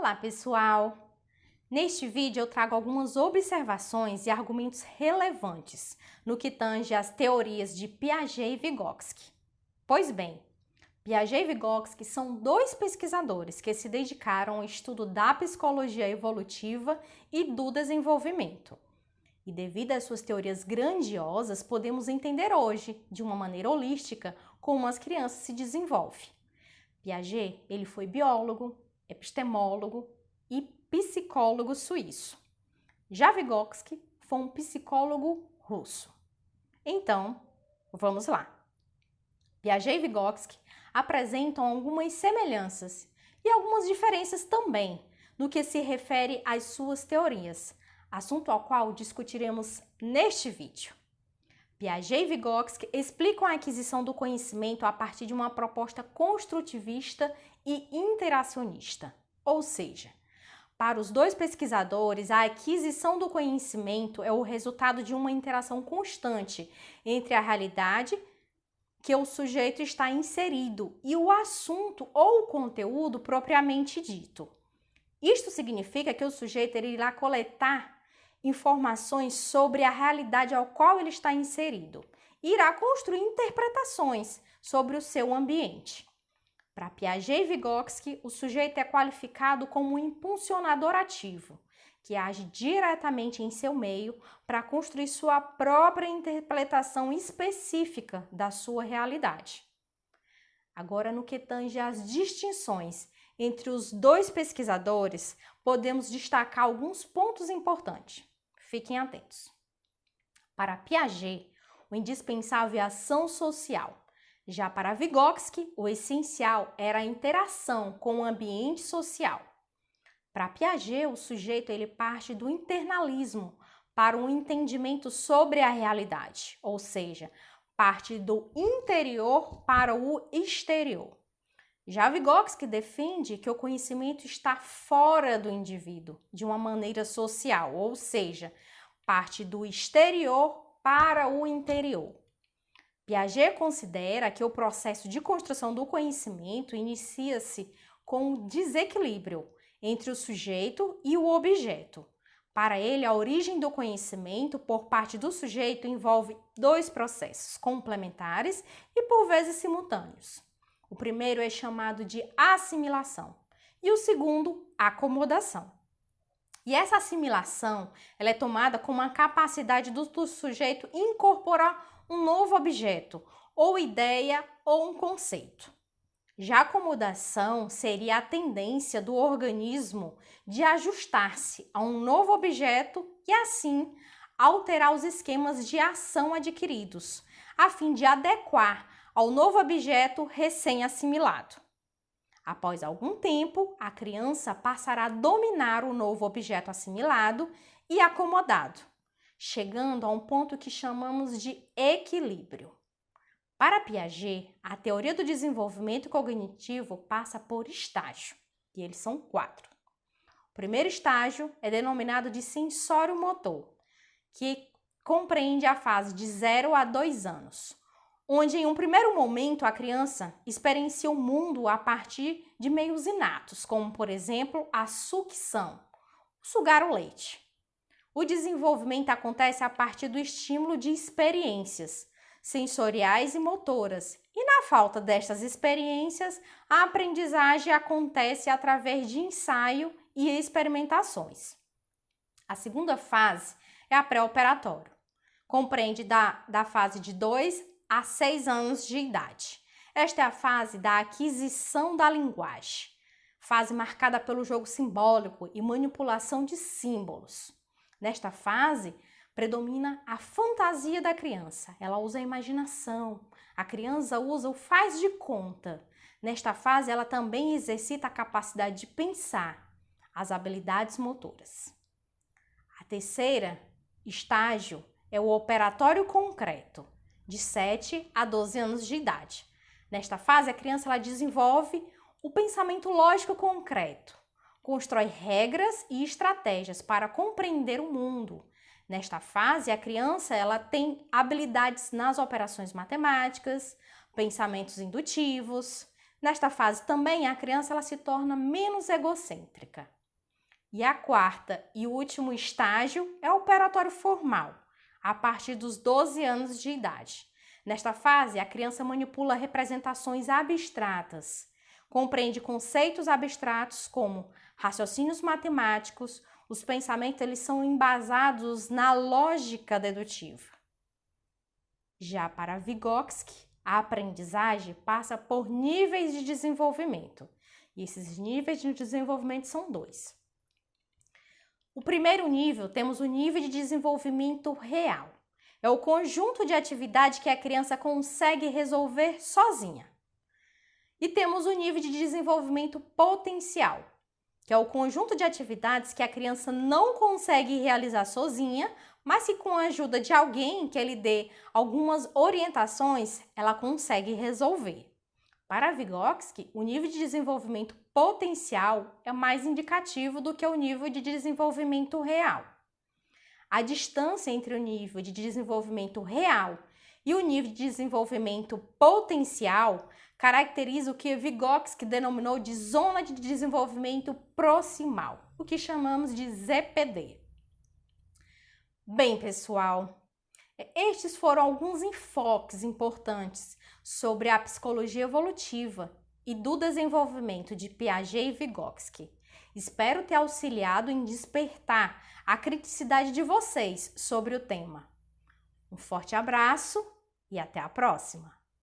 Olá, pessoal! Neste vídeo eu trago algumas observações e argumentos relevantes no que tange às teorias de Piaget e Vygotsky. Pois bem, Piaget e Vygotsky são dois pesquisadores que se dedicaram ao estudo da psicologia evolutiva e do desenvolvimento. E devido às suas teorias grandiosas, podemos entender hoje, de uma maneira holística, como as crianças se desenvolvem. Piaget, ele foi biólogo, epistemólogo e psicólogo suíço. Já Vygotsky foi um psicólogo russo. Então, vamos lá. Piaget e Vygotsky apresentam algumas semelhanças e algumas diferenças também no que se refere às suas teorias, assunto ao qual discutiremos neste vídeo. Piaget e Vygotsky explicam a aquisição do conhecimento a partir de uma proposta construtivista e interacionista, ou seja, para os dois pesquisadores, a aquisição do conhecimento é o resultado de uma interação constante entre a realidade que o sujeito está inserido e o assunto ou o conteúdo propriamente dito. Isto significa que o sujeito irá coletar informações sobre a realidade ao qual ele está inserido e irá construir interpretações sobre o seu ambiente. Para Piaget e Vygotsky, o sujeito é qualificado como um impulsionador ativo, que age diretamente em seu meio para construir sua própria interpretação específica da sua realidade. Agora, no que tange às distinções entre os dois pesquisadores, podemos destacar alguns pontos importantes. Fiquem atentos. Para Piaget, o indispensável é a ação social. Já para Vygotsky, o essencial era a interação com o ambiente social. Para Piaget, o sujeito ele parte do internalismo para um entendimento sobre a realidade, ou seja, parte do interior para o exterior. Já Vygotsky defende que o conhecimento está fora do indivíduo, de uma maneira social, ou seja, parte do exterior para o interior. Piaget considera que o processo de construção do conhecimento inicia-se com o desequilíbrio entre o sujeito e o objeto. Para ele, a origem do conhecimento por parte do sujeito envolve dois processos complementares e por vezes simultâneos. O primeiro é chamado de assimilação e o segundo, acomodação. E essa assimilação ela é tomada como a capacidade do sujeito incorporar um novo objeto, ou ideia, ou um conceito. Já a acomodação seria a tendência do organismo de ajustar-se a um novo objeto e, assim, alterar os esquemas de ação adquiridos, a fim de adequar ao novo objeto recém-assimilado. Após algum tempo, a criança passará a dominar o novo objeto assimilado e acomodado, chegando a um ponto que chamamos de equilíbrio. Para Piaget, a teoria do desenvolvimento cognitivo passa por estágio, e eles são 4. O primeiro estágio é denominado de sensório-motor, que compreende a fase de 0 a 2 anos, onde em um primeiro momento a criança experiencia o mundo a partir de meios inatos, como por exemplo a sucção, sugar o leite. O desenvolvimento acontece a partir do estímulo de experiências sensoriais e motoras, e na falta destas experiências, a aprendizagem acontece através de ensaio e experimentações. A segunda fase é a pré-operatória. Compreende da fase de 2 a 6 anos de idade. Esta é a fase da aquisição da linguagem, fase marcada pelo jogo simbólico e manipulação de símbolos. Nesta fase, predomina a fantasia da criança. Ela usa a imaginação. A criança usa o faz de conta. Nesta fase, ela também exercita a capacidade de pensar, as habilidades motoras. A terceira estágio é o operatório concreto, de 7 a 12 anos de idade. Nesta fase, a criança ela desenvolve o pensamento lógico concreto, constrói regras e estratégias para compreender o mundo. Nesta fase, a criança ela tem habilidades nas operações matemáticas, pensamentos indutivos. Nesta fase também, a criança ela se torna menos egocêntrica. E a quarta e último estágio é o operatório formal, a partir dos 12 anos de idade. Nesta fase, a criança manipula representações abstratas, compreende conceitos abstratos como raciocínios matemáticos, os pensamentos eles são embasados na lógica dedutiva. Já para Vygotsky, a aprendizagem passa por níveis de desenvolvimento, e esses níveis de desenvolvimento são 2. O primeiro nível, temos o nível de desenvolvimento real. É o conjunto de atividade que a criança consegue resolver sozinha. E temos o nível de desenvolvimento potencial, que é o conjunto de atividades que a criança não consegue realizar sozinha, mas que com a ajuda de alguém que lhe dê algumas orientações, ela consegue resolver. Para Vygotsky, o nível de desenvolvimento potencial é mais indicativo do que o nível de desenvolvimento real. A distância entre o nível de desenvolvimento real e o nível de desenvolvimento potencial caracteriza o que Vygotsky denominou de zona de desenvolvimento proximal, o que chamamos de ZPD. Bem, pessoal, estes foram alguns enfoques importantes sobre a psicologia evolutiva e do desenvolvimento de Piaget e Vygotsky. Espero ter auxiliado em despertar a criticidade de vocês sobre o tema. Um forte abraço e até a próxima!